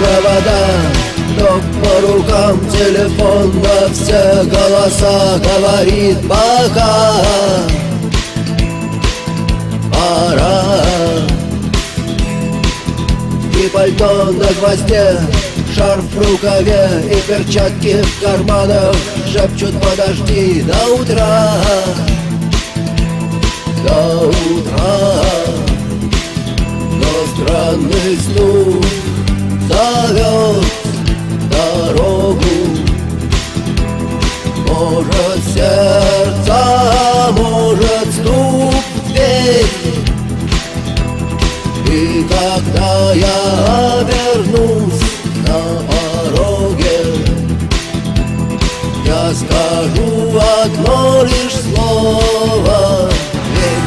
провода, ток по рукам, телефон во все голоса говорит пока. Пора. И пальто на гвозде, шарф в рукаве и перчатки в карманах шепчут: подожди до утра, до утра. Но странный стук зовет дорогу. Может, сердце, может, стук в дверь. И когда я обернусь на пороге, я скажу одно лишь слово: верь.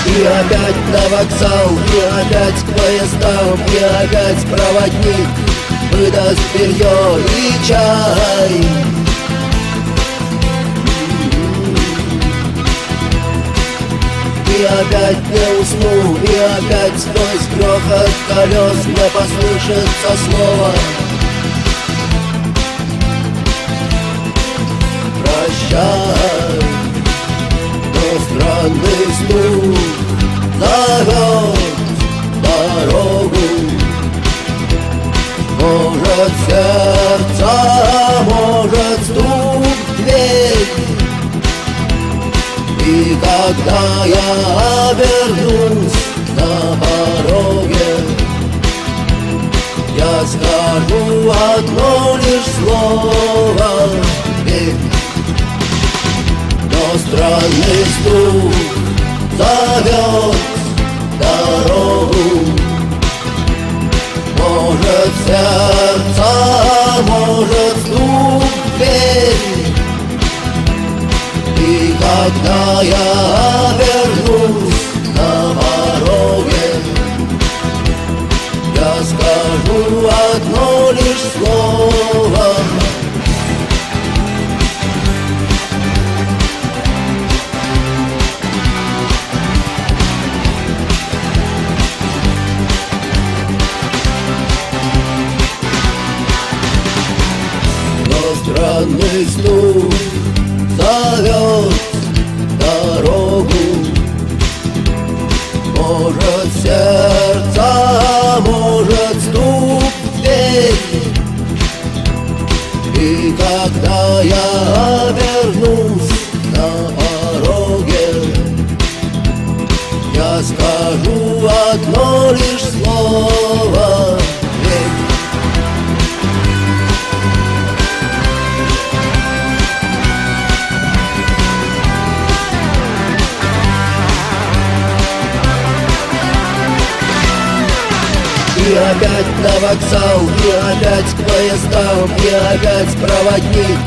И опять на вокзал, и опять к поездам, и опять проводник выдаст белье и чай. И опять не усну, и опять сквозь грохот колес мне послышится слово: прощай. Но странный стук зовет дорогу. Может, сердце, может, стук в дверь. И когда я обернусь на пороге, я скажу одно лишь слово: верь. Но странный стук зовет дорогу. Может, сердце, может, стук в дверь. И когда я обернусь на пороге, я скажу одно лишь слово: странный стук зовет дорогу. Может, сердце, может, стук в дверь. И когда я обернусь на пороге, я скажу одно лишь слово: верь. И опять на вокзал, и опять к поездам, и опять проводник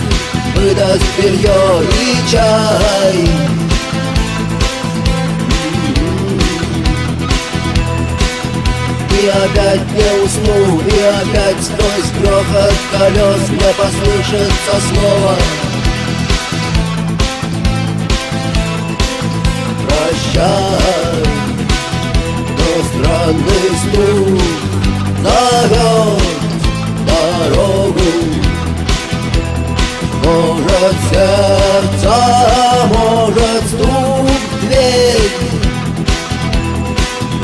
выдаст белье и чай. И опять не усну, и опять сквозь грохот колес мне послышится слово: прощай. Но странный стук зовет дорогу. Может, сердце, может, стук в дверь.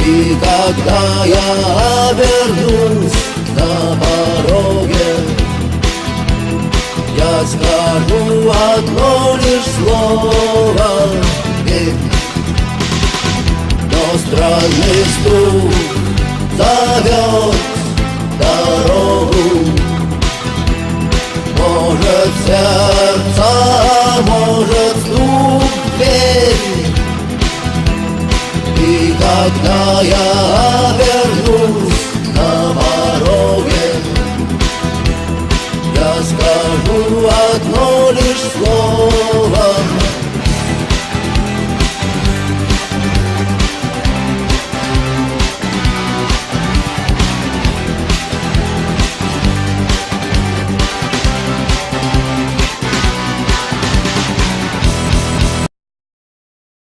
И когда я обернусь на пороге, я скажу одно лишь слово: верь. Но странный стук зовет дорогу. Может, сердце, может, стук в дверь. И когда я